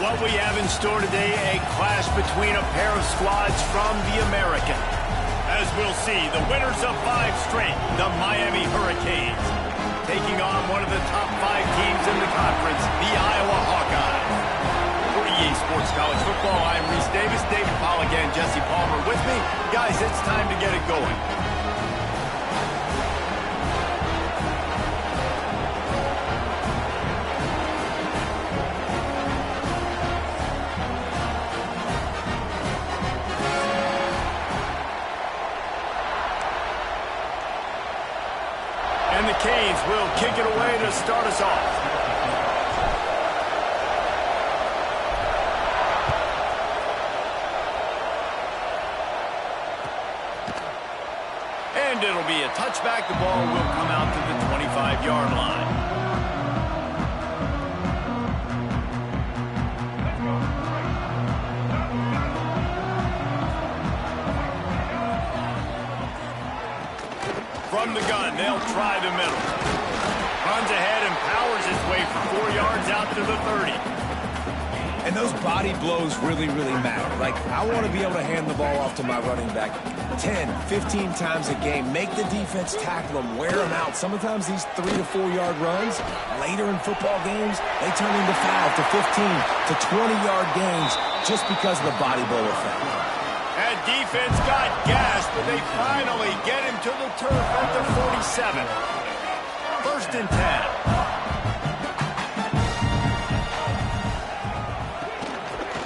What we have in store today, a clash between a pair of squads from the American. As we'll see, the winners of 5 straight, the Miami Hurricanes, taking on one of the top 5 teams in the conference, the Iowa Hawkeyes. For EA Sports College Football, I'm Reese Davis, David Pollack, and Jesse Palmer with me. Guys, it's time to get it going. And the Canes will kick it away to start us off. And it'll be a touchback. The ball will come out to the 25-yard line. From the gun, they'll try the middle. Runs ahead and powers his way for 4 yards out to the 30. And those body blows really, really matter. Like, I want to be able to hand the ball off to my running back 10, 15 times a game. Make the defense tackle them, wear them out. Sometimes these 3 to 4 yard runs, later in football games, they turn into 5 to 15 to 20-yard gains just because of the body blow effect. That defense got gassed, but they finally get him to the turf at the 47. 1st and 10.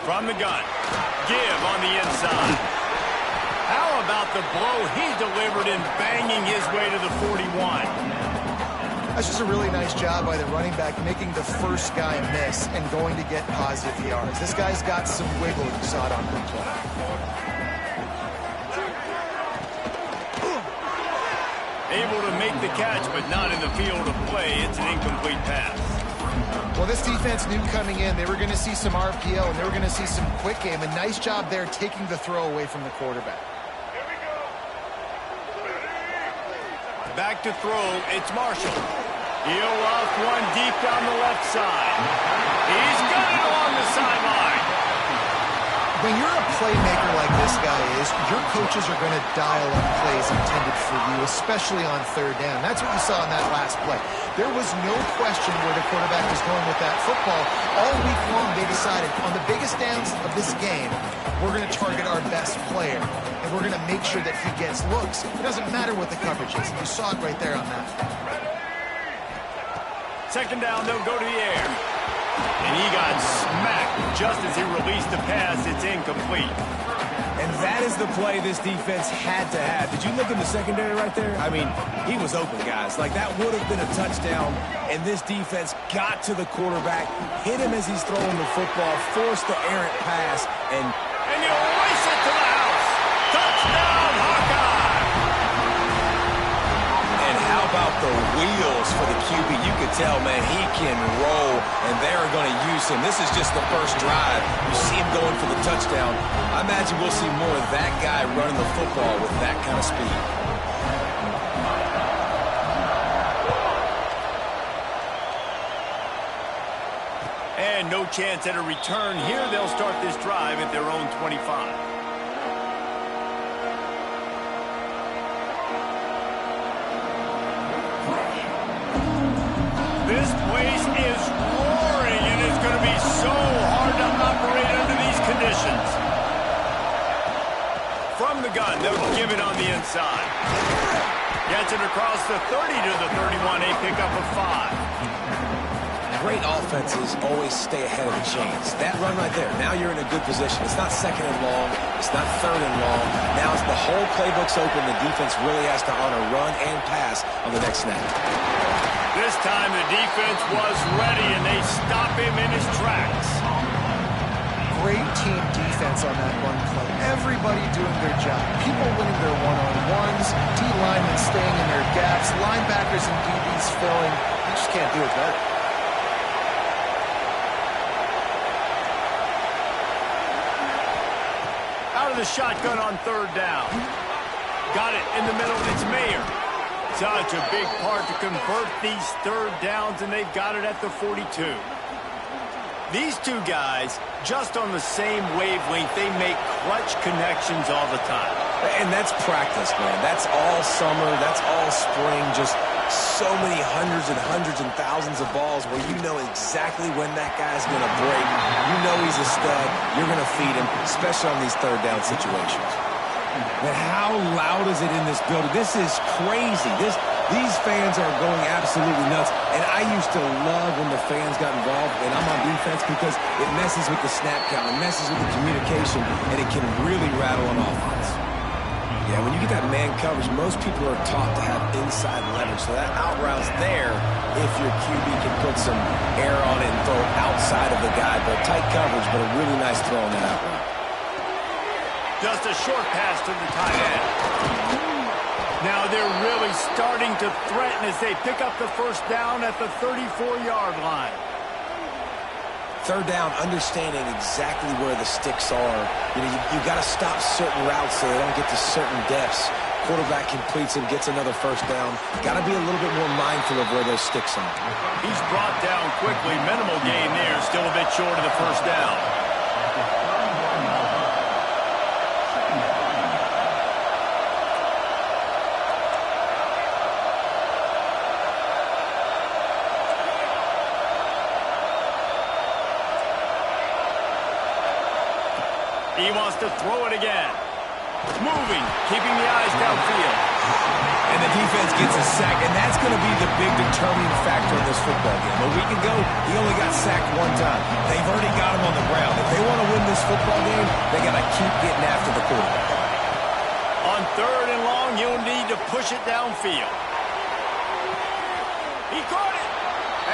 From the gun, give on the inside. How about the blow he delivered in banging his way to the 41? That's just a really nice job by the running back, making the first guy miss and going to get positive yards. This guy's got some wiggle. You saw it on replay. Able to make the catch, but not in the field of play. It's an incomplete pass. Well, this defense knew coming in they were going to see some RPO and they were going to see some quick game. A nice job there taking the throw away from the quarterback. Back to throw, it's Marshall. He'll loft one deep down the left side. He's got it along the sideline. When you're a playmaker like this guy is, your coaches are going to dial up plays intended for you, especially on 3rd down. That's what you saw in that last play. There was no question where the quarterback was going with that football. All week long, they decided on the biggest downs of this game, we're going to target our best player, and we're going to make sure that he gets looks. It doesn't matter what the coverage is. You saw it right there on that. 2nd down, they'll go to the air. And he got smacked just as he released the pass. It's incomplete. And that is the play this defense had to have. Did you look in the secondary right there? I mean, he was open, guys. Like, that would have been a touchdown. And this defense got to the quarterback, hit him as he's throwing the football, forced the errant pass, and you race it to the house. Touchdown, Hawkeye! And how about the wheels for the QB? You could tell, man, he can roll, and they're going to use him. This is just the first drive. You see him going for the touchdown. I imagine we'll see more of that guy running the football with that kind of speed. And no chance at a return here. They'll start this drive at their own 25. This place is roaring, and it's going to be so hard to operate under these conditions. From the gun, they'll give it on the inside. Gets it across the 30 to the 31, a pickup of 5. Great offenses always stay ahead of the chains. That run right there, now you're in a good position. It's not 2nd and long. It's not 3rd and long. Now as the whole playbook's open, the defense really has to honor run and pass on the next snap. This time the defense was ready, and they stop him in his tracks. Great team defense on that one play. Everybody doing their job. People winning their one-on-ones, D-linemen staying in their gaps, linebackers and DBs filling. You just can't do it better. Out of the shotgun on 3rd down. Got it in the middle. It's Mayer. Such a big part to convert these 3rd downs, and they've got it at the 42. These two guys, just on the same wavelength, they make clutch connections all the time. And that's practice, man. That's all summer. That's all spring. Just so many hundreds and thousands of balls where you know exactly when that guy's going to break. You know he's a stud. You're going to feed him, especially on these third down situations. But how loud is it in this building? This is crazy. These fans are going absolutely nuts. And I used to love when the fans got involved, and I'm on defense, because it messes with the snap count, it messes with the communication, and it can really rattle an offense. Yeah, when you get that man coverage, most people are taught to have inside leverage. So that out route's there if your QB can put some air on it and throw it outside of the guy. But tight coverage, but a really nice throw on that out route. Just a short pass to the tight end. Now they're really starting to threaten as they pick up the first down at the 34-yard line. Third down, understanding exactly where the sticks are. You got to stop certain routes so they don't get to certain depths. Quarterback completes and gets another first down. Got to be a little bit more mindful of where those sticks are. He's brought down quickly. Minimal gain there. Still a bit short of the first down. He wants to throw it again. Moving, keeping the eyes downfield. And the defense gets a sack, and that's going to be the big determining factor in this football game. A week ago, he only got sacked one time. They've already got him on the ground. If they want to win this football game, they got to keep getting after the quarterback. On third and long, you'll need to push it downfield. He caught it,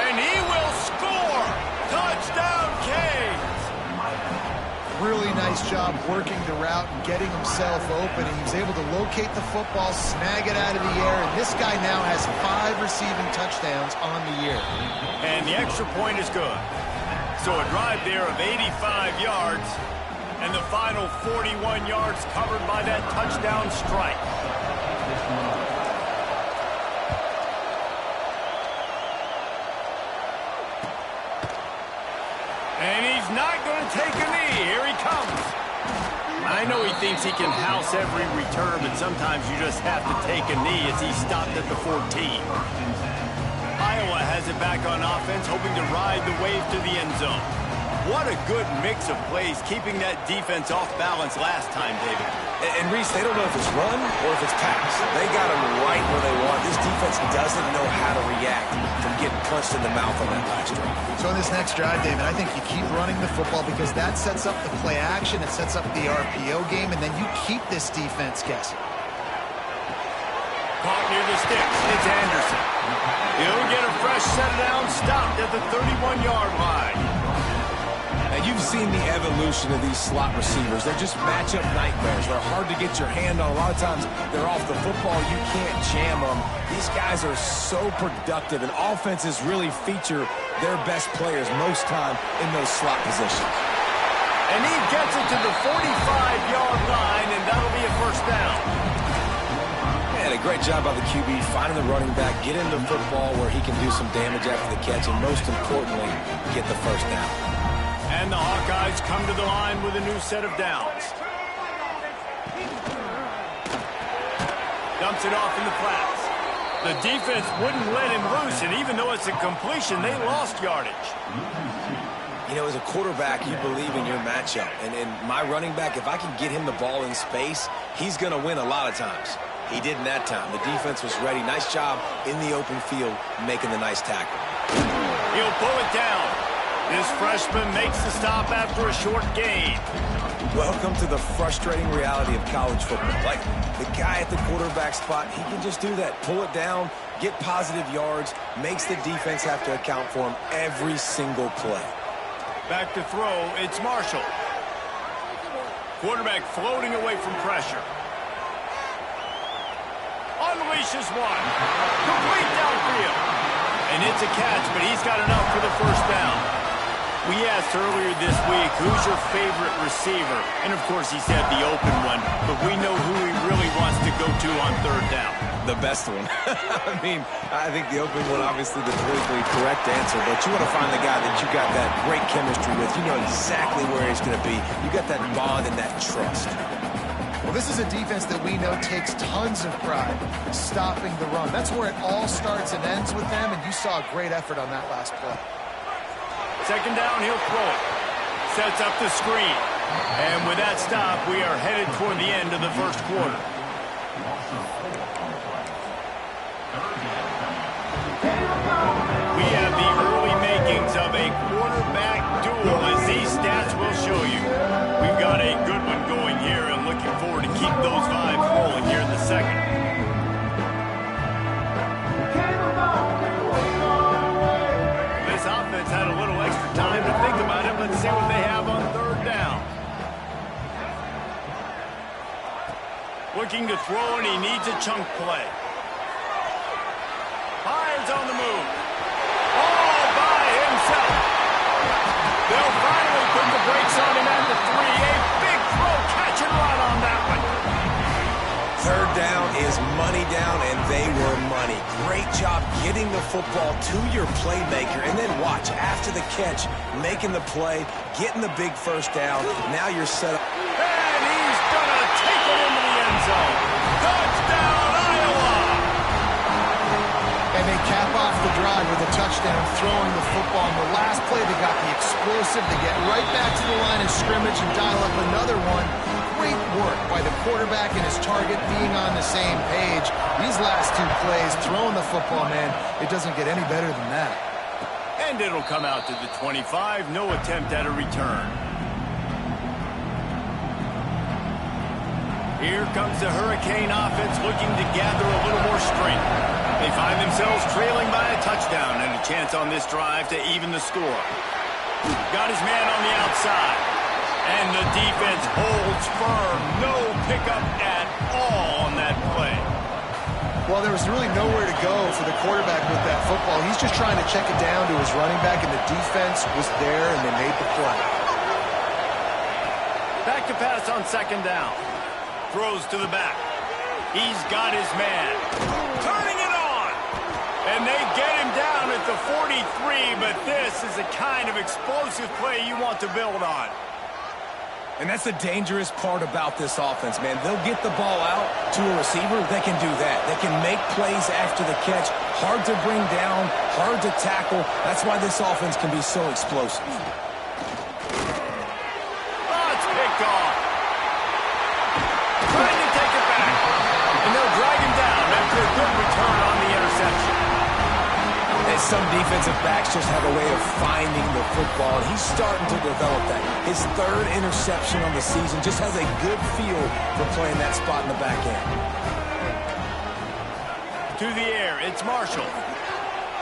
and he will score. Touchdown, Canes. Really nice job working the route and getting himself open. He was able to locate the football, snag it out of the air, and this guy now has 5 receiving touchdowns on the year. And the extra point is good. So a drive there of 85 yards, and the final 41 yards covered by that touchdown strike. And he's not going to take a knee. Here he comes. I know he thinks he can house every return, but sometimes you just have to take a knee as he stopped at the 14. Iowa has it back on offense, hoping to ride the wave to the end zone. What a good mix of plays, keeping that defense off balance last time, David. And Reese, they don't know if it's run or if it's pass. They got them right where they want. This defense doesn't know how to react from getting punched in the mouth on that last drive. So in this next drive, David, I think you keep running the football because that sets up the play action, it sets up the RPO game, and then you keep this defense guessing. Caught near the sticks. It's Anderson. He'll get a fresh set down, stopped at the 31-yard line. And you've seen the evolution of these slot receivers. They're just matchup nightmares. They're hard to get your hand on. A lot of times they're off the football. You can't jam them. These guys are so productive, and offenses really feature their best players most time in those slot positions. And he gets it to the 45-yard line, and that'll be a first down. And a great job by the QB finding the running back, get into football where he can do some damage after the catch, and most importantly, get the first down. And the Hawkeyes come to the line with a new set of downs. Dumps it off in the flats. The defense wouldn't let him loose, and even though it's a completion, they lost yardage. You know, as a quarterback, you believe in your matchup. And my running back, if I can get him the ball in space, he's going to win a lot of times. He didn't that time. The defense was ready. Nice job in the open field making the nice tackle. He'll pull it down. This freshman makes the stop after a short gain. Welcome to the frustrating reality of college football. Like, the guy at the quarterback spot, he can just do that. Pull it down, get positive yards, makes the defense have to account for him every single play. Back to throw, it's Marshall. Quarterback floating away from pressure. Unleashes one. Complete downfield. And it's a catch, but he's got enough for the first down. We asked earlier this week, who's your favorite receiver? And of course he said the open one, but we know who he really wants to go to on third down. The best one. I mean, I think the open one, obviously the politically correct answer, but you want to find the guy that you got that great chemistry with. You know exactly where he's going to be. You got that bond and that trust. Well, this is a defense that we know takes tons of pride stopping the run. That's where it all starts and ends with them, and you saw a great effort on that last play. Second down, he'll throw it. Sets up the screen. And with that stop, we are headed toward the end of the first quarter. We have the early makings of a quarterback duel, as these stats will show you. We've got a good one going here, and looking forward to keep those vibes rolling here in the second. This offense had a little extra time to think about it. Let's see what they have on third down. Looking to throw, and he needs a chunk play. Hines on the move. All by himself. They'll finally put the brakes on him at the 3. A big throw, catch and run on that one. Third down is money down, and they were money. Great job getting the football to your playmaker, and then watch, after the catch, making the play, getting the big first down. Now you're set up. And he's going to take it into the end zone. Touchdown, Iowa! And they cap off the drive with a touchdown, throwing the football. On the last play, they got the explosive. They get right back to the line of scrimmage and dial up another one. Great work by the quarterback and his target being on the same page. These last two plays, throwing the football, man, it doesn't get any better than that. And it'll come out to the 25. No attempt at a return. Here comes the Hurricane offense looking to gather a little more strength. They find themselves trailing by a touchdown and a chance on this drive to even the score. Got his man on the outside. And the defense holds firm. No pickup at all on that play. Well, there was really nowhere to go for the quarterback with that football. He's just trying to check it down to his running back, and the defense was there, and they made the play. Back to pass on second down. Throws to the back. He's got his man. Turning it on. And they get him down at the 43, but this is the kind of explosive play you want to build on. And that's the dangerous part about this offense, man. They'll get the ball out to a receiver. They can do that. They can make plays after the catch. Hard to bring down, hard to tackle. That's why this offense can be so explosive. Oh, it's picked off. Trying to take it back. And they'll drag him down after a good return on the interception. And some defensive backs just have a way of finding the football, and he's starting to develop that. His third interception on the season, just has a good feel for playing that spot in the back end. To the air, it's Marshall.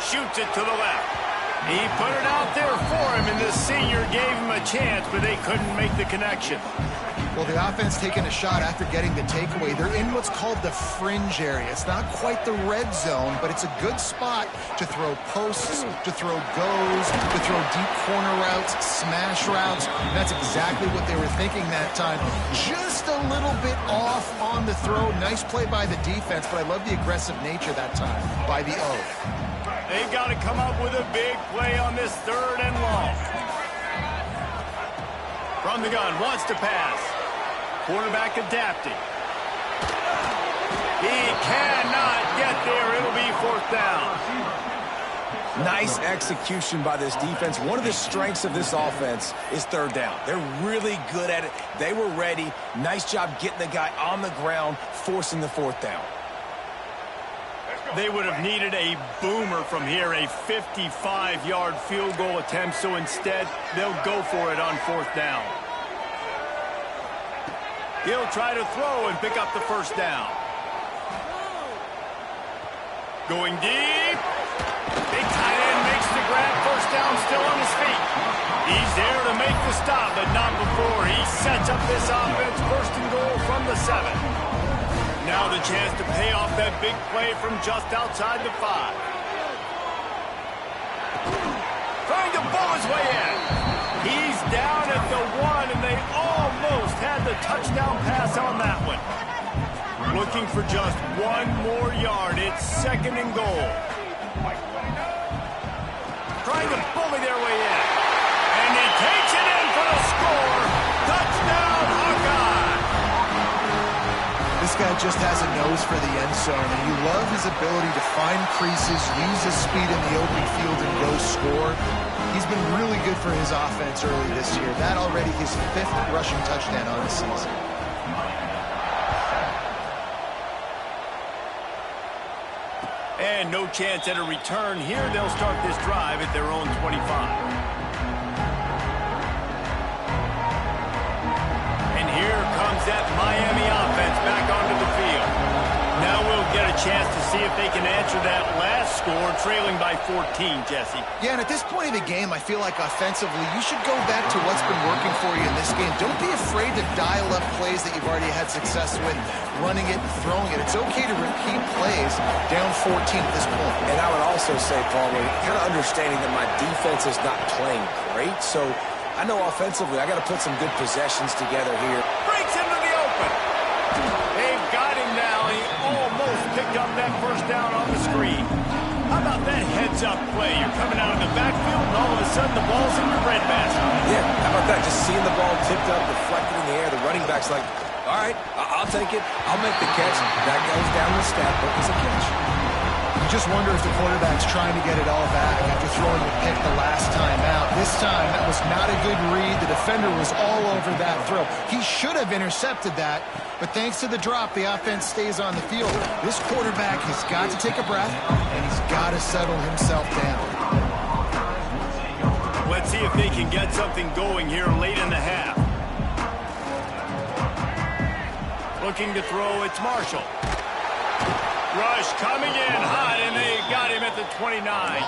Shoots it to the left. He put it out there for him, and the senior gave him a chance, but they couldn't make the connection. Well, the offense taking a shot after getting the takeaway. They're in what's called the fringe area. It's not quite the red zone, but it's a good spot to throw posts, to throw goes, to throw deep corner routes, smash routes. And that's exactly what they were thinking that time. Just a little bit off on the throw. Nice play by the defense, but I love the aggressive nature that time by the O. They've got to come up with a big play on this third and long. From the gun, wants to pass. Quarterback adapting. He cannot get there. It'll be fourth down. Nice execution by this defense. One of the strengths of this offense is third down. They're really good at it. They were ready. Nice job getting the guy on the ground, forcing the fourth down. They would have needed a boomer from here, a 55-yard field goal attempt, so instead they'll go for it on fourth down. He'll try to throw and pick up the first down. Going deep. Big tight end makes the grab. First down, still on his feet. He's there to make the stop, but not before. He sets up this offense, first and goal from the 7. Now the chance to pay off that big play from just outside the 5. Trying to bowl his way in. looking for just one more yard. It's 2nd and goal. Trying to bully their way in. And he takes it in for the score. Touchdown, Hawkeye! This guy just has a nose for the end zone, and you love his ability to find creases, use his speed in the open field, and go score. He's been really good for his offense early this year. That already his 5th rushing touchdown on the season. And no chance at a return here. They'll start this drive at their own 25. And here comes that Miami offense back onto the field. Now we'll get a chance to see if they can answer that last score, trailing by 14, Jesse. Yeah, and at this point of the game, I feel like offensively, you should go back to what's been working for you in this game. Don't be afraid to dial up plays that you've already had success with, running it and throwing it. It's okay to repeat plays down 14 at this point. And I would also say, Palmer, kind of understanding that my defense is not playing great, so I know offensively I got to put some good possessions together here. Breaks into the open. They've got him now. He almost picked up that first down on the screen. How about that heads-up play? You're coming out of the backfield, and all of a sudden the ball's in your red basket. Yeah, how about that? Just seeing the ball tipped up, deflected in the air. The running back's like, all right, I'll take it. I'll make the catch. That goes down the stat book as a catch. You just wonder if the quarterback's trying to get it all back after throwing the pick the last time out. This time, that was not a good read. The defender was all over that throw. He should have intercepted that, but thanks to the drop, the offense stays on the field. This quarterback has got to take a breath, and he's got to settle himself down. Let's see if they can get something going here late in the half. Looking to throw, it's Marshall. Rush coming in hot, and they got him at the 29.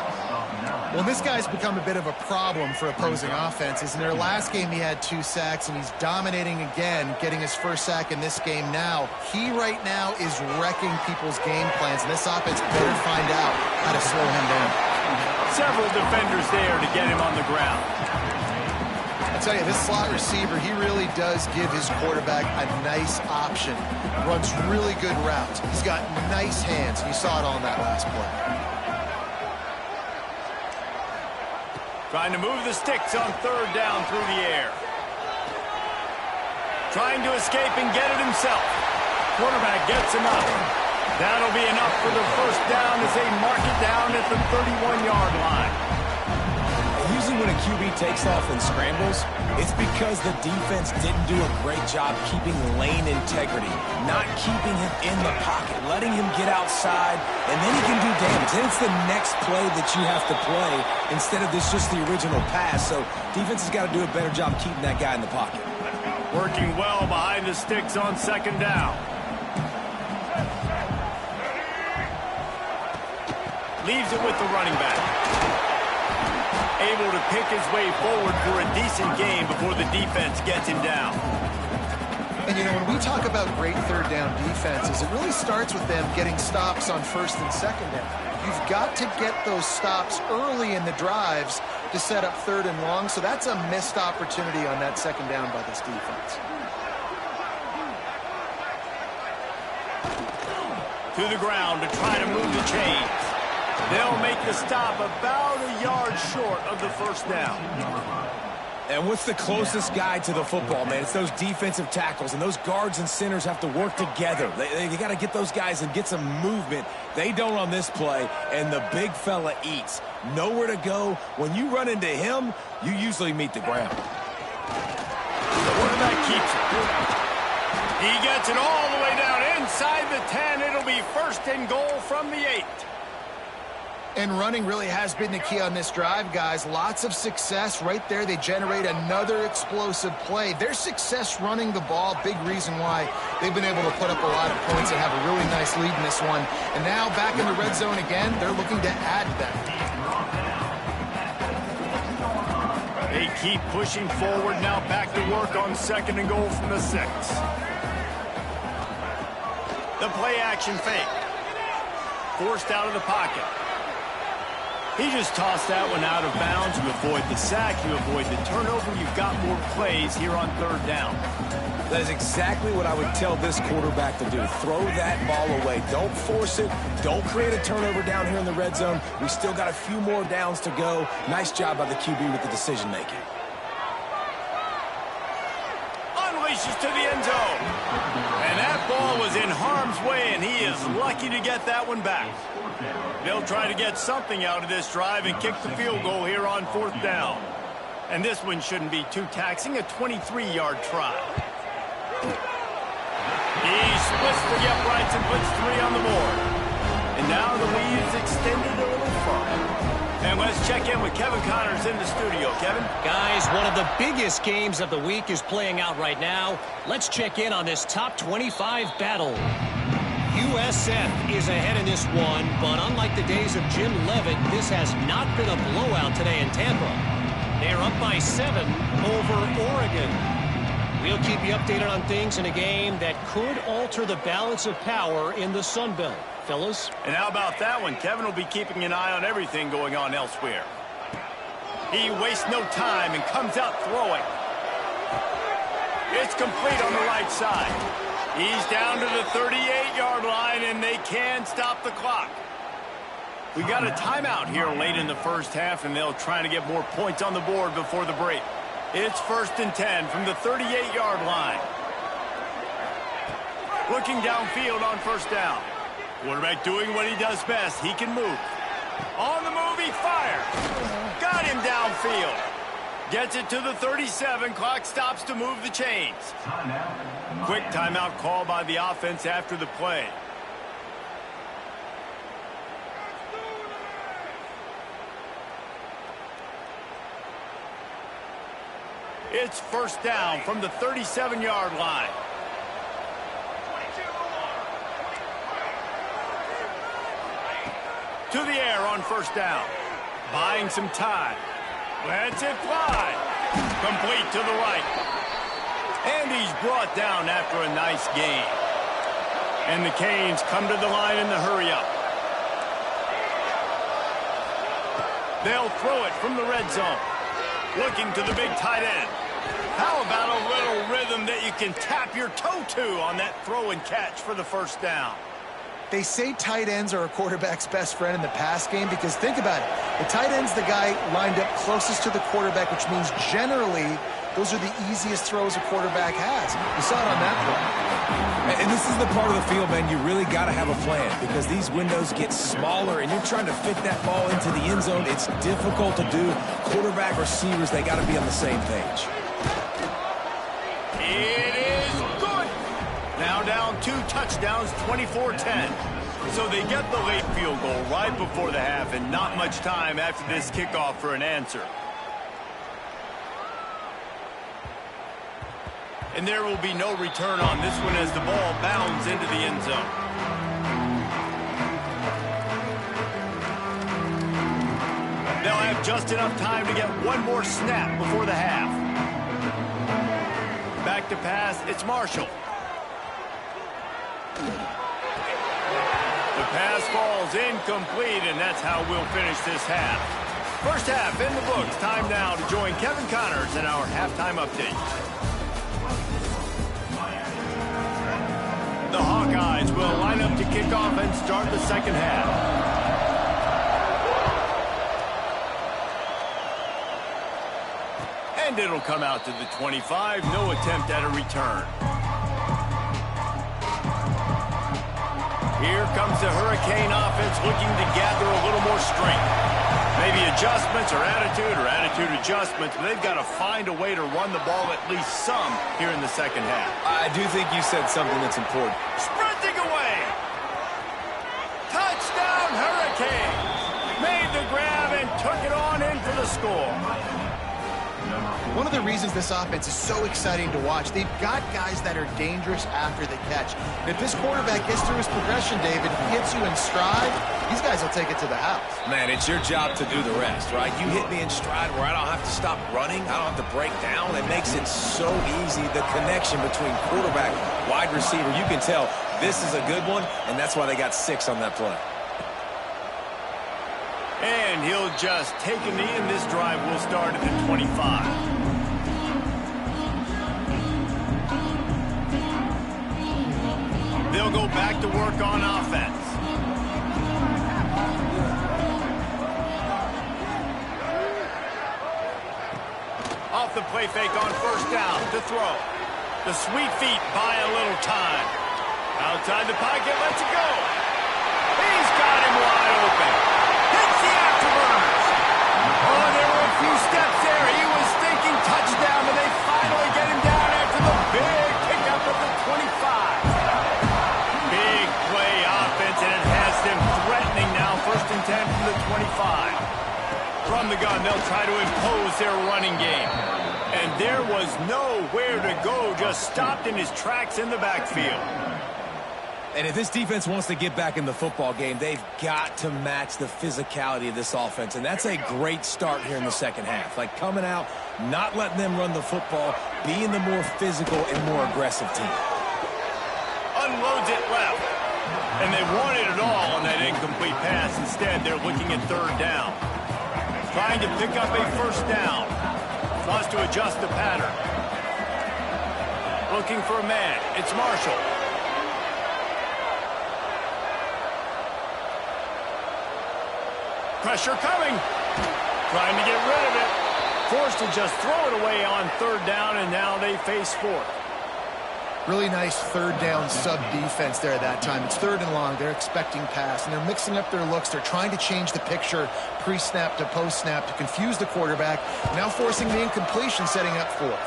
Well, this guy's become a bit of a problem for opposing offenses. In their last game, he had 2 sacks, and he's dominating again, getting his first sack in this game now. He right now is wrecking people's game plans, and this offense better find out how to slow him down. Several defenders there to get him on the ground. I tell you, this slot receiver, he really does give his quarterback a nice option. Runs really good routes. He's got nice hands, and you saw it on that last play. Trying to move the sticks on 3rd down through the air. Trying to escape and get it himself. Quarterback gets him up. That'll be enough for the first down as they mark it down at the 31-yard line. Usually when a QB takes off and scrambles, it's because the defense didn't do a great job keeping lane integrity, not keeping him in the pocket, letting him get outside, and then he can do damage. Then it's the next play that you have to play instead of this just the original pass. So defense has got to do a better job keeping that guy in the pocket. Working well behind the sticks on 2nd down. Leaves it with the running back. Able to pick his way forward for a decent game before the defense gets him down. And, you know, when we talk about great 3rd down defenses, it really starts with them getting stops on 1st and 2nd down. You've got to get those stops early in the drives to set up 3rd and long, so that's a missed opportunity on that 2nd down by this defense. To the ground to try to move the chains. They'll make the stop about a yard short of the first down. And what's the closest guy to the football, man? It's those defensive tackles, and those guards and centers have to work together. They got to get those guys and get some movement. They don't on this play, and the big fella eats. Nowhere to go. When you run into him, you usually meet the ground. The quarterback keeps it. He gets it all the way down inside the 10. It'll be 1st and goal from the 8. And running really has been the key on this drive, guys. Lots of success right there. They generate another explosive play. Their success running the ball, big reason why they've been able to put up a lot of points and have a really nice lead in this one. And now back in the red zone again, they're looking to add that. They keep pushing forward, now back to work on 2nd and goal from the 6. The play action fake. Forced out of the pocket. He just tossed that one out of bounds. You avoid the sack, you avoid the turnover. You've got more plays here on third down. That is exactly what I would tell this quarterback to do. Throw that ball away. Don't force it. Don't create a turnover down here in the red zone. We still got a few more downs to go. Nice job by the QB with the decision-making. Unleashes to the end zone. And that ball was in harm's way, and he is lucky to get that one back. They'll try to get something out of this drive and kick the field goal here on fourth down. And this one shouldn't be too taxing, a 23-yard try. He splits for the uprights and puts 3 on the board. And now the lead is extended a little further. And let's check in with Kevin Connors in the studio. Kevin? Guys, one of the biggest games of the week is playing out right now. Let's check in on this top 25 battle. USF is ahead in this one, but unlike the days of Jim Leavitt, this has not been a blowout today in Tampa. They are up by 7 over Oregon. We'll keep you updated on things in a game that could alter the balance of power in the Sun Belt. Fellas? And how about that one? Kevin will be keeping an eye on everything going on elsewhere. He wastes no time and comes out throwing. It's complete on the right side. He's down to the 38-yard line, and they can stop the clock. We got a timeout here late in the first half, and they'll try to get more points on the board before the break. It's 1st and 10 from the 38-yard line. Looking downfield on first down. Quarterback doing what he does best. He can move. On the move, he fires. Got him downfield. Gets it to the 37. Clock stops to move the chains. Quick timeout call by the offense after the play. It's first down from the 37-yard line. To the air on first down. Buying some time. Lets it fly. Complete to the right. And he's brought down after a nice gain. And the Canes come to the line in the hurry-up. They'll throw it from the red zone. Looking to the big tight end. How about a little rhythm that you can tap your toe to on that throw and catch for the first down? They say tight ends are a quarterback's best friend in the pass game because think about it. The tight end's the guy lined up closest to the quarterback, which means generally those are the easiest throws a quarterback has. You saw it on that play. And this is the part of the field, man, you really got to have a plan because these windows get smaller and you're trying to fit that ball into the end zone. It's difficult to do. Quarterback, receivers, they got to be on the same page. It is good. Now down 2 touchdowns, 24-10. So they get the late field goal right before the half and not much time after this kickoff for an answer. And there will be no return on this one as the ball bounds into the end zone. They'll have just enough time to get one more snap before the half. Back to pass, it's Marshall. The pass falls incomplete, and that's how we'll finish this half. First half in the books. Time now to join Kevin Connors in our halftime update. The Hawkeyes will line up to kick off and start the second half. And it'll come out to the 25. No attempt at a return. Here comes the Hurricane offense looking to gather a little more strength. Maybe adjustments or attitude adjustments, but they've got to find a way to run the ball at least some here in the second half. I do think you said something that's important. Sprinting away. Touchdown Hurricanes. Made the grab and took it on in for the score. One of the reasons this offense is so exciting to watch, they've got guys that are dangerous after the catch. And if this quarterback gets through his progression, David, if he hits you in stride, these guys will take it to the house. Man, it's your job to do the rest, right? You hit me in stride where I don't have to stop running. I don't have to break down. It makes it so easy, the connection between quarterback, wide receiver. You can tell this is a good one, and that's why they got 6 on that play. And he'll just take a knee, and this drive will start at the 25. They'll go back to work on offense. Off the play fake on first down to throw. The sweet feet buy a little time. Outside the pocket, lets it go. He's got him wide open. Hits the afterburners. Oh, there were a few steps there. He was thinking touchdown, but they finally get him down after the big pickup at the 25. Big play offense, and it has them threatening now. First and 10 from the 25. From the gun, they'll try to impose their running game. And there was nowhere to go, just stopped in his tracks in the backfield. And if this defense wants to get back in the football game, they've got to match the physicality of this offense. And that's a great start here in the second half. Like coming out, not letting them run the football, being the more physical and more aggressive team. Unloads it left. And they wanted it all on that incomplete pass. Instead, they're looking at third down. Trying to pick up a first down. Wants to adjust the pattern. Looking for a man. It's Marshall. Pressure coming. Trying to get rid of it. Forced to just throw it away on third down, and now they face fourth. Really nice third down sub-defense there at that time. It's third and long. They're expecting pass, and they're mixing up their looks. They're trying to change the picture pre-snap to post-snap to confuse the quarterback, now forcing the incompletion, setting up fourth.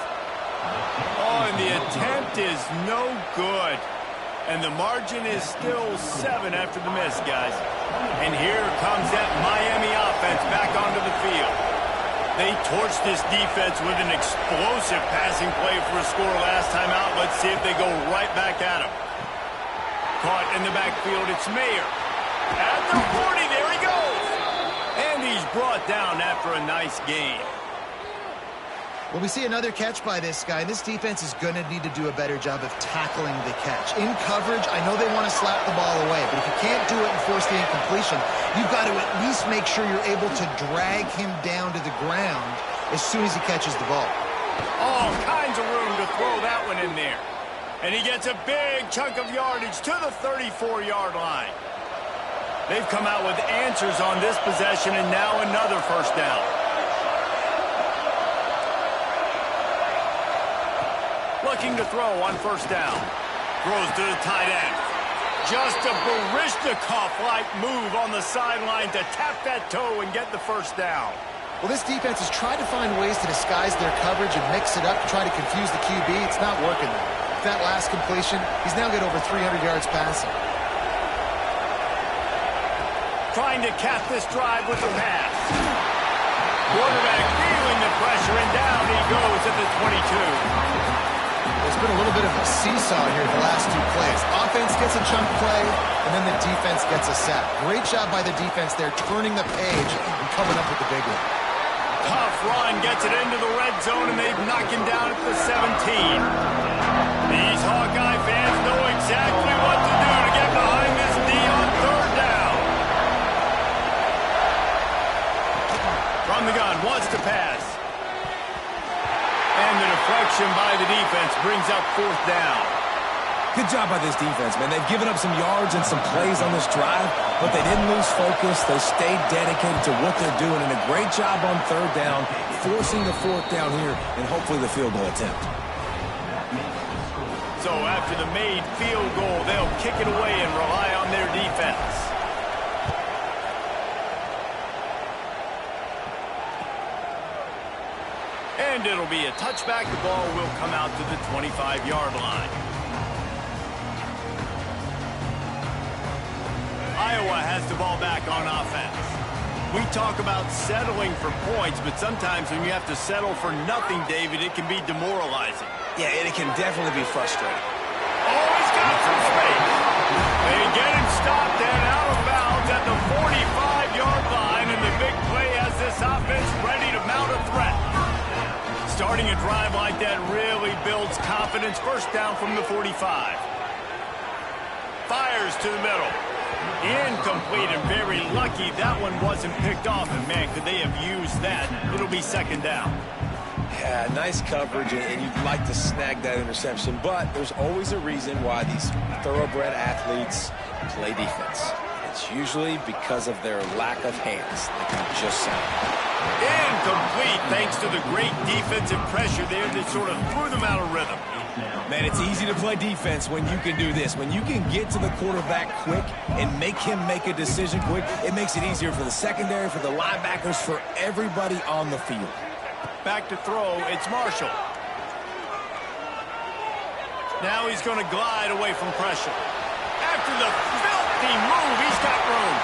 Oh, and the attempt is no good. And the margin is still 7 after the miss, guys. And here comes that Miami offense back onto the field. They torched this defense with an explosive passing play for a score last time out. Let's see if they go right back at him. Caught in the backfield, it's Mayer. At the 40, there he goes. And he's brought down after a nice gain. Well, we see another catch by this guy. This defense is going to need to do a better job of tackling the catch. In coverage, I know they want to slap the ball away, but if you can't do it and force the incompletion, you've got to at least make sure you're able to drag him down to the ground as soon as he catches the ball. All kinds of room to throw that one in there. And he gets a big chunk of yardage to the 34-yard line. They've come out with answers on this possession, and now another first down. Looking to throw on first down. Throws to the tight end. Just a Baryshnikov-like move on the sideline to tap that toe and get the first down. Well, this defense has tried to find ways to disguise their coverage and mix it up to try to confuse the QB. It's not working though. That last completion, he's now got over 300 yards passing. Trying to cap this drive with the pass. Quarterback feeling the pressure, and down he goes at the 22. There's been a little bit of a seesaw here the last two plays. Offense gets a chunk play, and then the defense gets a sack. Great job by the defense there, turning the page and coming up with the big one. Tough run, gets it into the red zone, and they've knocked him down at the 17. These Hawkeye fans know exactly what to do to get behind this D on third down. From the gun, wants to pass. And the deflection by the defense brings up fourth down. Good job by this defense, man. They've given up some yards and some plays on this drive, but they didn't lose focus. They stayed dedicated to what they're doing, and a great job on third down, forcing the fourth down here, and hopefully the field goal attempt. So after the made field goal, they'll kick it away and rely on their defense. And it'll be a touchback. The ball will come out to the 25-yard line. Iowa has the ball back on offense. We talk about settling for points, but sometimes when you have to settle for nothing, David, it can be demoralizing. Yeah, and it can definitely be frustrating. Oh, he's got some space. They get him stopped and out of bounds at the 45-yard line, and the big play has this offense ready to mount a threat. Starting a drive like that really builds confidence. First down from the 45. Fires to the middle. Incomplete and very lucky that one wasn't picked off. And, man, could they have used that? It'll be second down. Yeah, nice coverage, and you'd like to snag that interception, but there's always a reason why these thoroughbred athletes play defense. It's usually because of their lack of hands, like you just said. Incomplete, thanks to the great defensive pressure there that sort of threw them out of rhythm. Man, it's easy to play defense when you can do this. When you can get to the quarterback quick and make him make a decision quick, it makes it easier for the secondary, for the linebackers, for everybody on the field. Back to throw, it's Marshall. Now he's going to glide away from pressure. After the filthy move, he's got room.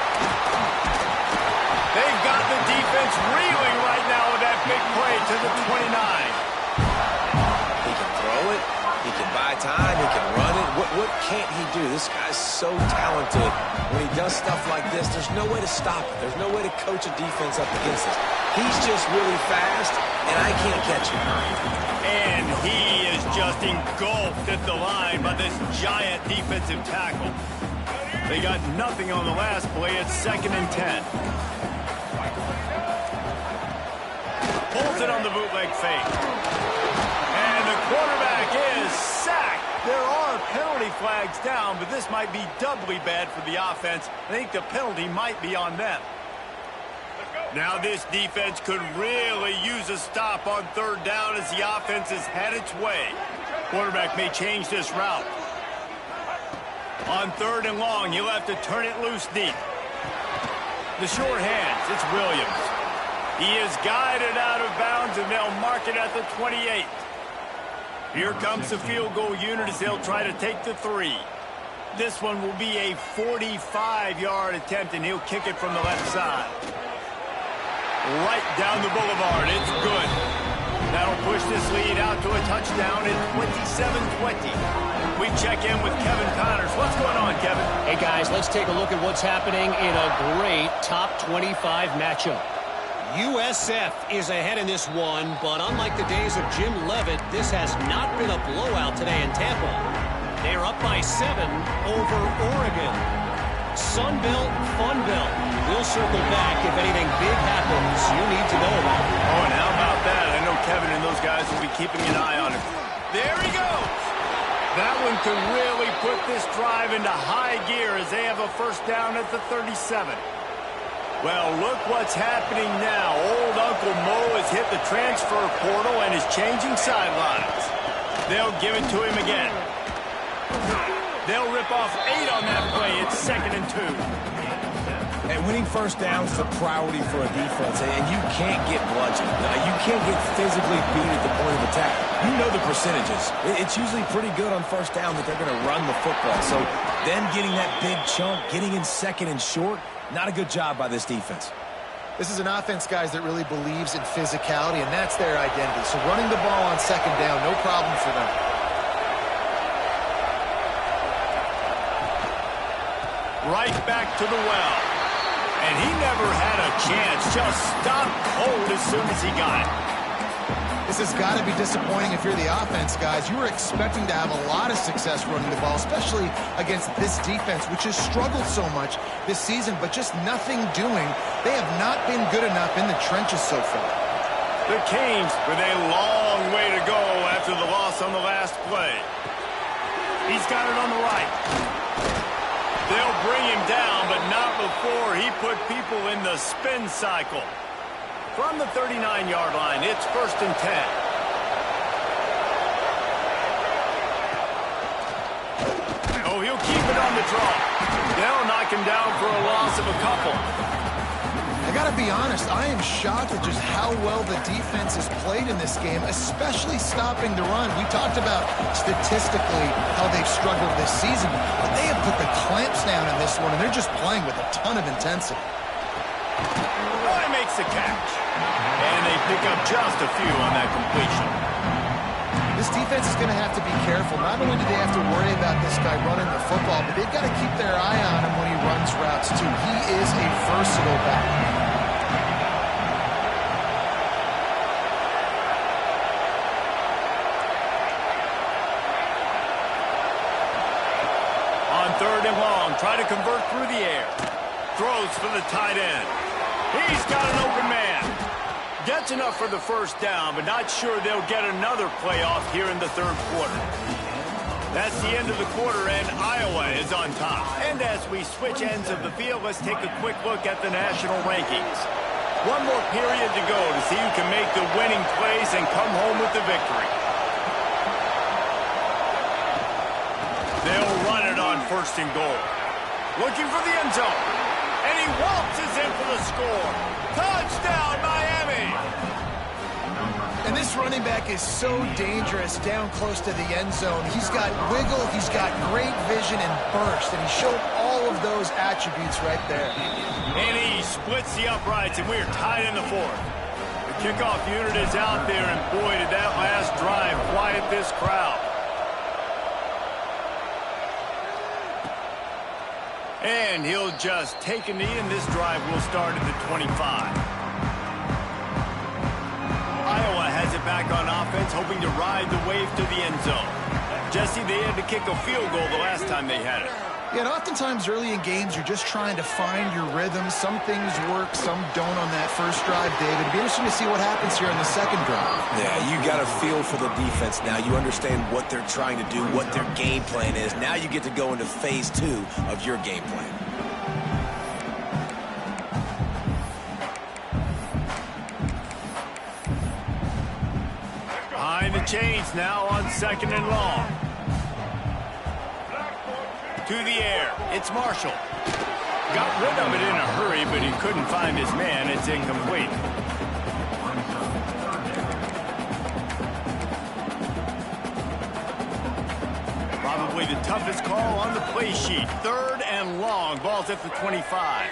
They've got the defense reeling right now with that big play to the 29. He can throw it. He can buy time. He can run it. What can't he do? This guy's so talented. When he does stuff like this, there's no way to stop it. There's no way to coach a defense up against this. He's just really fast, and I can't catch him. And he is just engulfed at the line by this giant defensive tackle. They got nothing on the last play. It's 2nd and 10. Pulls it on the bootleg fake. And the quarterback is sacked. There are penalty flags down, but this might be doubly bad for the offense. I think the penalty might be on them. Now this defense could really use a stop on 3rd down as the offense has had its way. Quarterback may change this route. On 3rd and long, he'll have to turn it loose deep. The short hands, it's Williams. He is guided out of bounds, and they'll mark it at the 28. Here comes the field goal unit as they'll try to take the 3. This one will be a 45-yard attempt, and he'll kick it from the left side. Right down the boulevard. It's good. That'll push this lead out to a touchdown at 27-20. We check in with Kevin Connors. What's going on, Kevin? Hey, guys, let's take a look at what's happening in a great top 25 matchup. USF is ahead in this one, but unlike the days of Jim Leavitt, this has not been a blowout today in Tampa. They're up by 7 over Oregon. Sunbelt, Funbelt. We'll circle back if anything big happens you need to know about. Oh, and how about that? I know Kevin and those guys will be keeping an eye on it. There he goes. That one could really put this drive into high gear as they have a first down at the 37. Well, look what's happening now. Old Uncle Mo has hit the transfer portal and is changing sidelines. They'll give it to him again. They'll rip off 8 on that play. It's 2nd and 2. And winning first downs is a priority for a defense, and you can't get bludgeoned. You can't get physically beat at the point of attack. You know the percentages. It's usually pretty good on first down that they're going to run the football. So then getting that big chunk, getting in 2nd and short, not a good job by this defense. This is an offense, guys, that really believes in physicality, and that's their identity. So running the ball on 2nd down, no problem for them. Right back to the well. And he never had a chance. Just stopped cold as soon as he got it. This has got to be disappointing if you're the offense, guys. You were expecting to have a lot of success running the ball, especially against this defense, which has struggled so much this season, but just nothing doing. They have not been good enough in the trenches so far. The Canes with a long way to go after the loss on the last play. He's got it on the right. They'll bring him down, but not before he put people in the spin cycle. From the 39-yard line, it's 1st and 10. Oh, he'll keep it on the draw. They'll knock him down for a loss of a couple. I got to be honest, I am shocked at just how well the defense has played in this game, especially stopping the run. We talked about statistically how they've struggled this season, but they have put the clamps down in this one, and they're just playing with a ton of intensity. Roy makes the catch, and they pick up just a few on that completion. This defense is going to have to be careful. Not only do they have to worry about this guy running the football, but they've got to keep their eye on him when he runs routes, too. He is a versatile back. try to convert through the air. Throws for the tight end. He's got an open man. Gets enough for the first down, but not sure they'll get another playoff here in the third quarter. That's the end of the quarter, and Iowa is on top. And as we switch ends of the field, let's take a quick look at the national rankings. One more period to go to see who can make the winning plays and come home with the victory. They'll run it on first and goal. Looking for the end zone. And he waltzes in for the score. Touchdown, Miami! And this running back is so dangerous down close to the end zone. He's got wiggle, he's got great vision and burst, and he showed all of those attributes right there. And he splits the uprights, and we're tied in the fourth. The kickoff unit is out there, and boy, did that last drive quiet this crowd. And he'll just take a knee, and this drive will start at the 25. Iowa has it back on offense, hoping to ride the wave to the end zone. Jesse, they had to kick a field goal the last time they had it. Yeah, and oftentimes early in games, you're just trying to find your rhythm. Some things work, some don't on that first drive, David. It'd be interesting to see what happens here in the second drive. Yeah, you got a feel for the defense now. You understand what they're trying to do, what their game plan is. Now you get to go into phase 2 of your game plan. Behind the chains now on second and long. To the air, it's Marshall. Got rid of it in a hurry, but he couldn't find his man. It's incomplete. Probably the toughest call on the play sheet. Third and long. Ball's at the 25.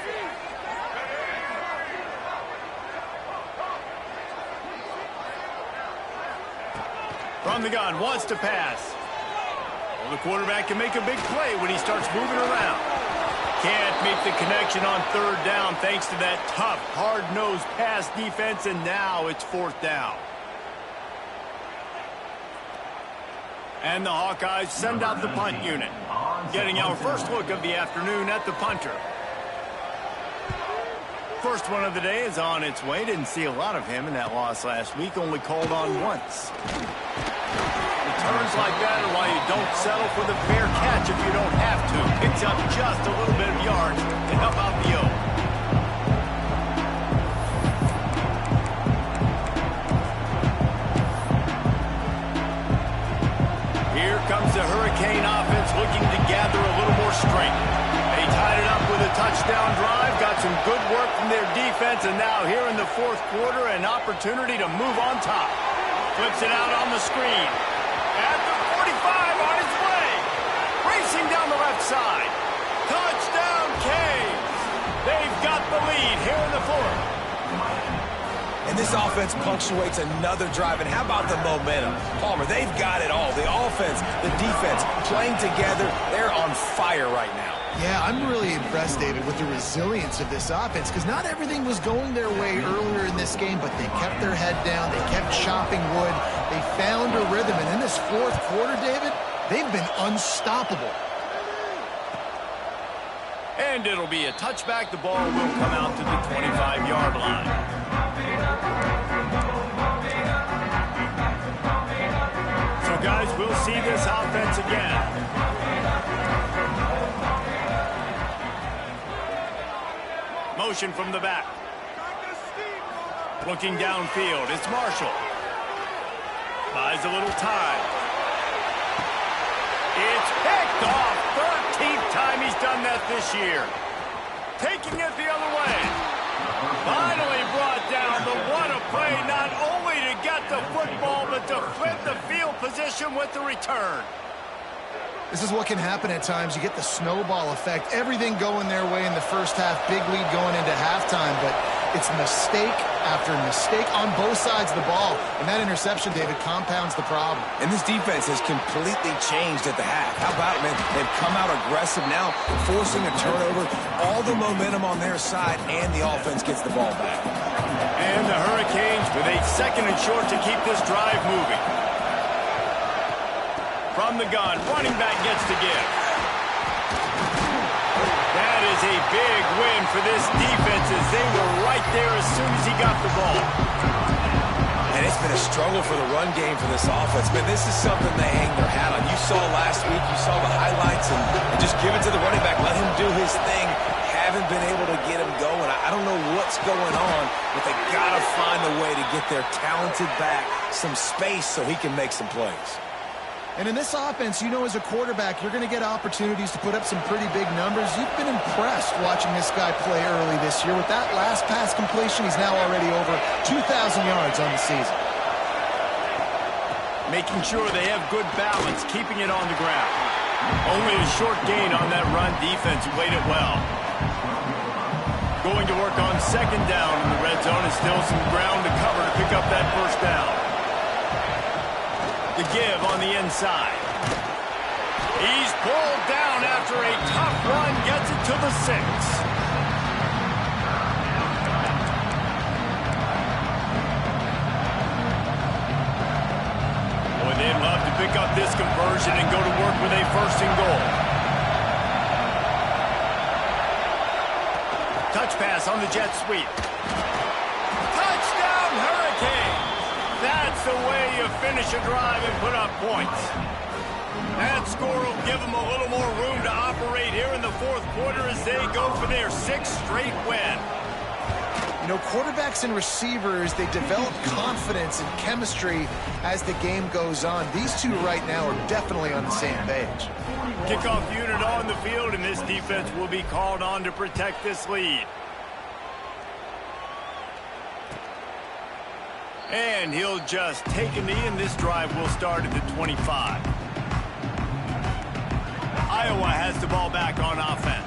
From the gun, wants to pass. Well, the quarterback can make a big play when he starts moving around. Can't make the connection on third down thanks to that tough, hard-nosed pass defense, and now it's fourth down. And the Hawkeyes send out the punt unit. Getting our first look of the afternoon at the punter. First one of the day is on its way. Didn't see a lot of him in that loss last week. Only called on once. Returns like that are why you don't settle for the fair catch if you don't have to. Picks up just a little bit of yards to help out the O. Here comes the Hurricane offense looking to gather a little more strength. They tied it up with a touchdown drive, got some good work from their defense, and now here in the fourth quarter, an opportunity to move on top. Flips it out on the screen. At the 45 on his way. Racing down the left side. Touchdown, Canes. They've got the lead here in the fourth. And this offense punctuates another drive. And how about the momentum? Palmer, they've got it all. The offense, the defense, playing together. They're on fire right now. Yeah, I'm really impressed, David, with the resilience of this offense, because not everything was going their way earlier in this game, but they kept their head down, they kept chopping wood, they found a rhythm, and in this fourth quarter, David, they've been unstoppable. And it'll be a touchback. The ball will come out to the 25-yard line. So, guys, we'll see this offense again. Motion from the back. Looking downfield, it's Marshall. Buys a little time. It's picked off. 13th time he's done that this year. Taking it the other way. Finally brought down. The what a play, not only to get the football, but to flip the field position with the return. This is what can happen at times. You get the snowball effect. Everything going their way in the first half. Big lead going into halftime, but it's mistake after mistake on both sides of the ball. And that interception, David, compounds the problem. And this defense has completely changed at the half. How about it, man? They've come out aggressive now, forcing a turnover. All the momentum on their side, and the offense gets the ball back. And the Hurricanes with a second and short to keep this drive moving. From the gun, running back gets to give. is a big win for this defense as they were right there as soon as he got the ball. And it's been a struggle for the run game for this offense. Man, this is something they hang their hat on. You saw last week, you saw the highlights, and just give it to the running back. Let him do his thing. Haven't been able to get him going. I don't know what's going on, but they got to find a way to get their talented back some space so he can make some plays. And in this offense, you know, as a quarterback, you're going to get opportunities to put up some pretty big numbers. You've been impressed watching this guy play early this year. With that last pass completion, he's now already over 2,000 yards on the season. Making sure they have good balance, keeping it on the ground. Only a short gain on that run defense. Played it well. Going to work on second down in the red zone, and still some ground to cover to pick up that first down. The give on the inside. He's pulled down after a tough run, gets it to the 6. Boy, they'd love to pick up this conversion and go to work with a 1st and goal. Touch pass on the jet sweep. Touchdown, Hurricanes! That's the way you finish a drive and put up points. That score will give them a little more room to operate here in the 4th quarter as they go for their 6th straight win. You know, quarterbacks and receivers, they develop confidence and chemistry as the game goes on. These two right now are definitely on the same page. Kickoff unit on the field, and this defense will be called on to protect this lead. And he'll just take a knee, and this drive will start at the 25. Iowa has the ball back on offense.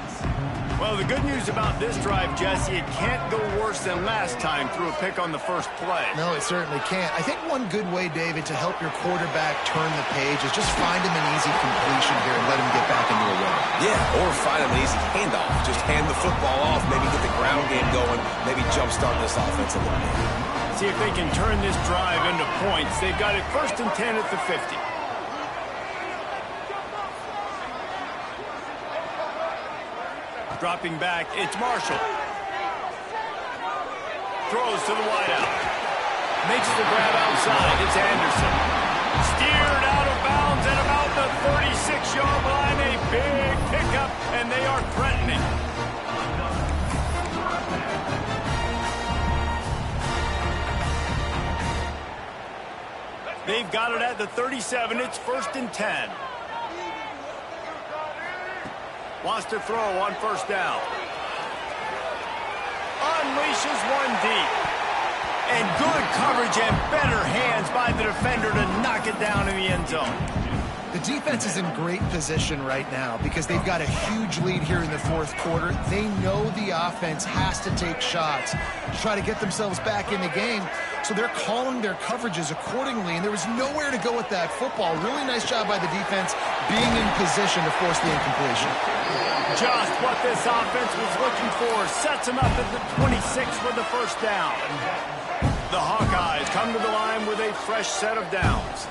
Well, the good news about this drive, Jesse, it can't go worse than last time through a pick on the first play. No, it certainly can't. I think one good way, David, to help your quarterback turn the page is just find him an easy completion here and let him get back into a run. Yeah, or find him an easy handoff. Just hand the football off, maybe get the ground game going, maybe jumpstart this offense a little bit. See if they can turn this drive into points. They've got it 1st and 10 at the 50. Dropping back, it's Marshall. Throws to the wideout. Makes the grab outside. It's Anderson. Steered out of bounds at about the 36-yard line. A big pickup, and they are threatening. They've got it at the 37. It's 1st and 10. Wants to throw on 1st down. Unleashes one deep. And good coverage and better hands by the defender to knock it down in the end zone. The defense is in great position right now because they've got a huge lead here in the 4th quarter. They know the offense has to take shots to try to get themselves back in the game. So they're calling their coverages accordingly, and there was nowhere to go with that football. Really nice job by the defense being in position to force the incompletion. Just what this offense was looking for. Sets them up at the 26 for the 1st down. The Hawkeyes come to the line with a fresh set of downs.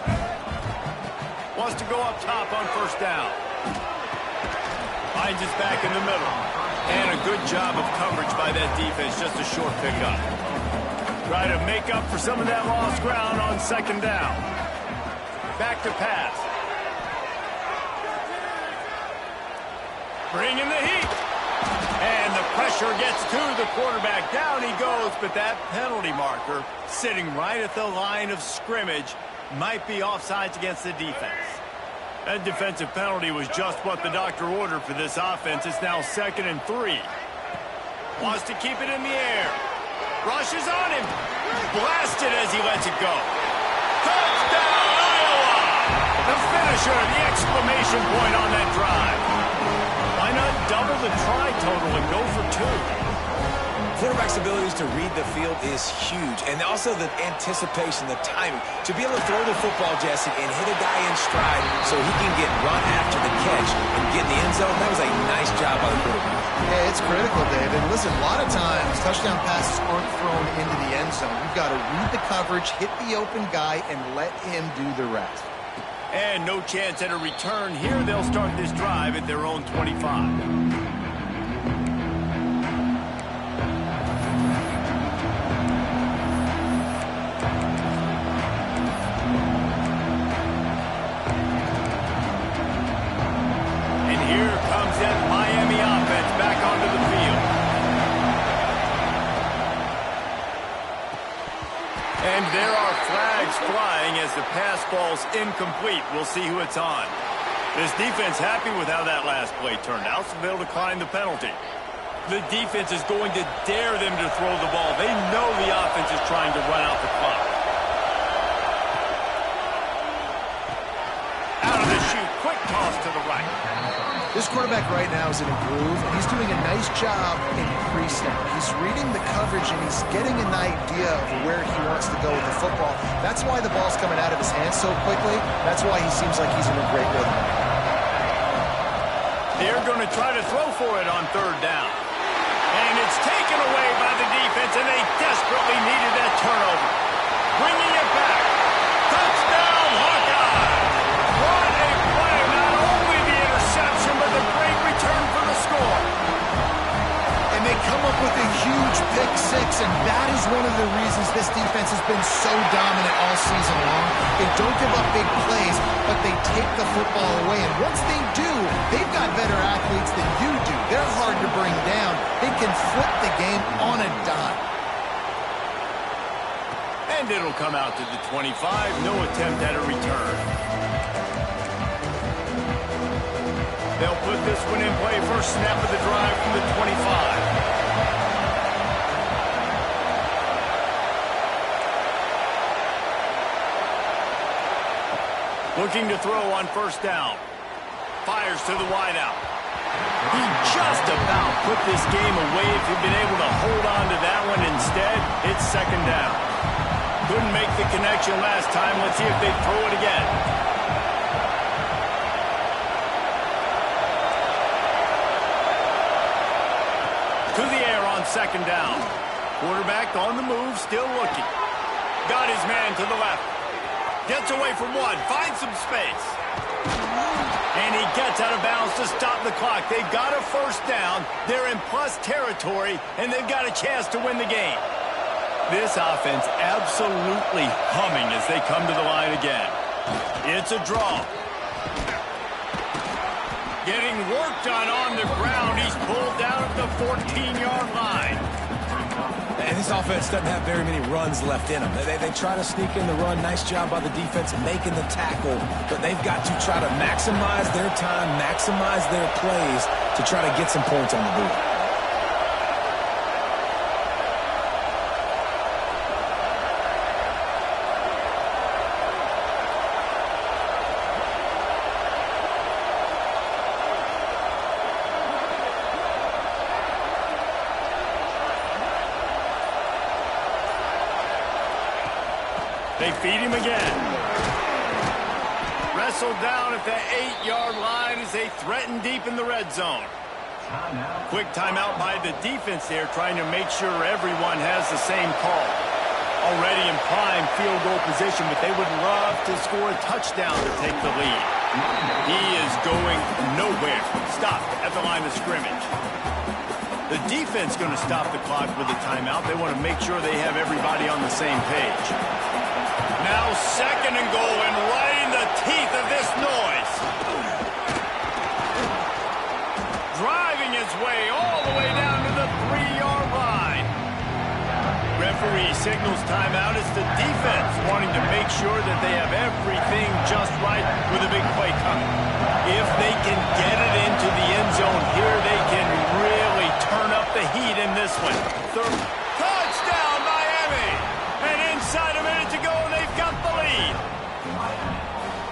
Wants to go up top on 1st down. Finds his back in the middle. And a good job of coverage by that defense. Just a short pickup. Try to make up for some of that lost ground on 2nd down. Back to pass. Bringing the heat. And the pressure gets to the quarterback. Down he goes, but that penalty marker sitting right at the line of scrimmage might be offsides against the defense. That defensive penalty was just what the doctor ordered for this offense. It's now 2nd and 3. Wants to keep it in the air. Rushes on him. Blasted as he lets it go. Touchdown, Iowa! The finisher, the exclamation point on that drive. Why not double the try total and go for 2? Quarterback's abilities to read the field is huge, and also the anticipation, the timing. To be able to throw the football, Jesse, and hit a guy in stride so he can get run after the catch and get in the end zone, that was a nice job by the quarterback. Yeah, it's critical, David. Listen, a lot of times, touchdown passes aren't thrown into the end zone. You've got to read the coverage, hit the open guy, and let him do the rest. And no chance at a return here. They'll start this drive at their own 25. pass falls incomplete. We'll see who it's on. This defense happy with how that last play turned out, so they'll decline the penalty. The defense is going to dare them to throw the ball. They know the offense is trying to run out the clock. Out of the chute, quick toss to the right. This quarterback right now is in a groove, and he's doing a nice job in pre-snap. He's reading the coverage, and he's getting an idea of where he wants to go with the football. That's why the ball's coming out of his hands so quickly. That's why he seems like he's in a great rhythm. They're going to try to throw for it on third down. And it's taken away by the defense, and they desperately needed that turnover. Bringing it back. Touchdown, Hawkeye! What a play! Not only the interception, but the great return for the score. And they come up with a huge pick six, and that is one of the reasons this defense has been so dominant all season long. They don't give up big plays, but they take the football away. And once they do, they've got better athletes than you do. They're hard to bring down. They can flip the game on a dime. And it'll come out to the 25. No attempt at a return. They'll put this one in play. First snap of the drive from the 25. Looking to throw on first down. Fires to the wideout. He just about put this game away if he'd been able to hold on to that one. Instead, it's second down. Couldn't make the connection last time. Let's see if they throw it again. To the air on second down. Quarterback on the move, still looking. Got his man to the left. Gets away from one, finds some space. And he gets out of bounds to stop the clock. They've got a first down. They're in plus territory, and they've got a chance to win the game. This offense absolutely humming as they come to the line again. It's a draw. Getting work done on the ground. He's pulled down at the 14-yard line. And this offense doesn't have very many runs left in them. They try to sneak in the run. Nice job by the defense making the tackle. But they've got to try to maximize their time, maximize their plays to try to get some points on the board. They feed him again. Wrestled down at the 8-yard line as they threaten deep in the red zone. Quick timeout by the defense there, trying to make sure everyone has the same call. Already in prime field goal position, but they would love to score a touchdown to take the lead. He is going nowhere. Stopped at the line of scrimmage. The defense going to stop the clock with a timeout. They want to make sure they have everybody on the same page. Now second and goal, and right in the teeth of this noise. Driving his way all the way down to the 3-yard line. Referee signals timeout. It's the defense wanting to make sure that they have everything just right with a big play coming. If they can get it into the end zone here, they can really turn up the heat in this one. Third touchdown, Miami! And inside a minute to go, they've got the lead.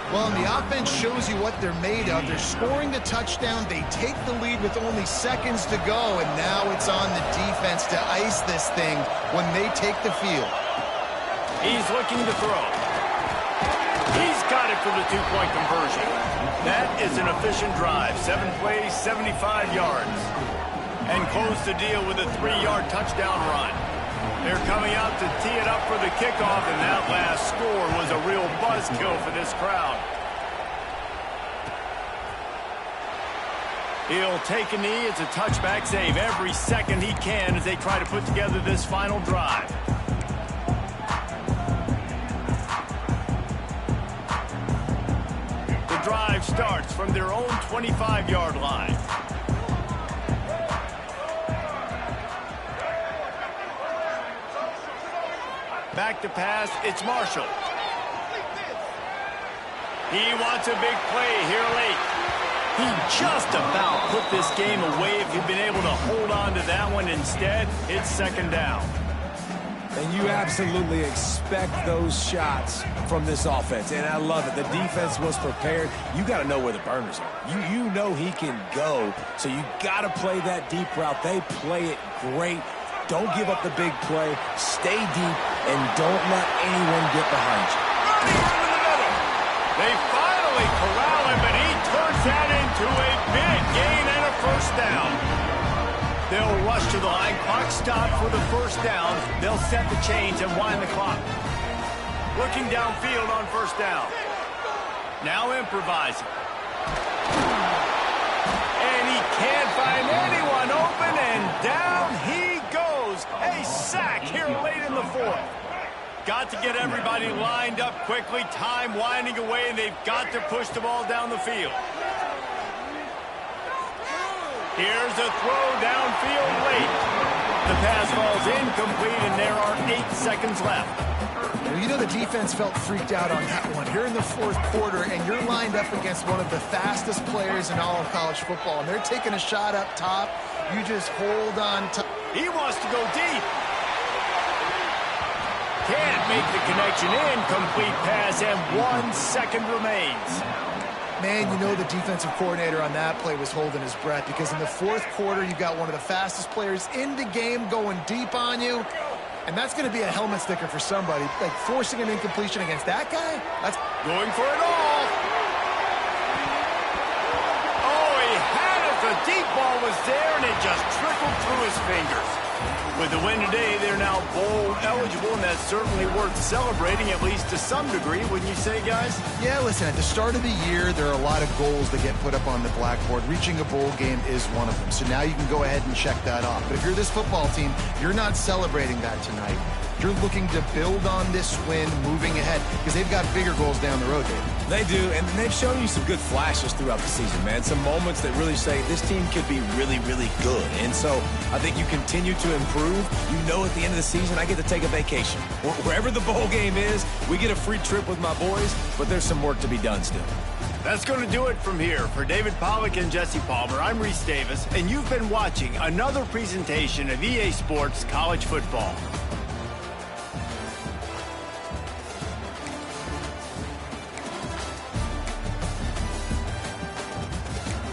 Well, and the offense shows you what they're made of. They're scoring the touchdown. They take the lead with only seconds to go, and now it's on the defense to ice this thing when they take the field. He's looking to throw. He's got it for the two-point conversion. That is an efficient drive. 7 plays, 75 yards. And close the deal with a 3-yard touchdown run. They're coming out to tee it up for the kickoff, and that last score was a real buzzkill for this crowd. He'll take a knee. It's a touchback save every second he can as they try to put together this final drive. The drive starts from their own 25-yard line. Back to pass, it's Marshall. He wants a big play here late. He just about put this game away if he'd been able to hold on to that one. Instead, it's second down. And you absolutely expect those shots from this offense, and I love it. The defense was prepared. You got to know where the burners are. You know he can go, so you got to play that deep route. They play it great. Don't give up the big play. Stay deep, and don't let anyone get behind you. Running into the middle. They finally corral him, but he turns that into a big gain and a first down. They'll rush to the line. Clock stopped for the first down. They'll set the chains and wind the clock. Looking downfield on first down. Now improvising. And he can't find anyone open, and down he goes. A sack here late in the fourth. Got to get everybody lined up quickly. Time winding away, and they've got to push the ball down the field. Here's a throw downfield late. The pass falls incomplete, and there are 8 seconds left. Well, you know the defense felt freaked out on that one. Here in the fourth quarter, and you're lined up against one of the fastest players in all of college football, and they're taking a shot up top. You just hold on to... He wants to go deep. Can't make the connection. Incomplete pass, and 1 second remains. Man, you know the defensive coordinator on that play was holding his breath, because in the fourth quarter, you've got one of the fastest players in the game going deep on you, and that's going to be a helmet sticker for somebody. Like, forcing an incompletion against that guy? That's going for it all. Oh, he had it. The deep ball was there, and it just trickled through his fingers. With the win today, they're now bowl eligible, and that's certainly worth celebrating, at least to some degree, wouldn't you say, guys? Yeah, listen, at the start of the year, there are a lot of goals that get put up on the blackboard. Reaching a bowl game is one of them. So now you can go ahead and check that off. But if you're this football team, you're not celebrating that tonight. You're looking to build on this win moving ahead, because they've got bigger goals down the road, David. They do, and they've shown you some good flashes throughout the season, man. Some moments that really say this team could be really, really good. And so I think you continue to improve. You know at the end of the season, I get to take a vacation. Wherever the bowl game is, we get a free trip with my boys, but there's some work to be done still. That's going to do it from here. For David Pollack and Jesse Palmer, I'm Reese Davis, and you've been watching another presentation of EA Sports College Football.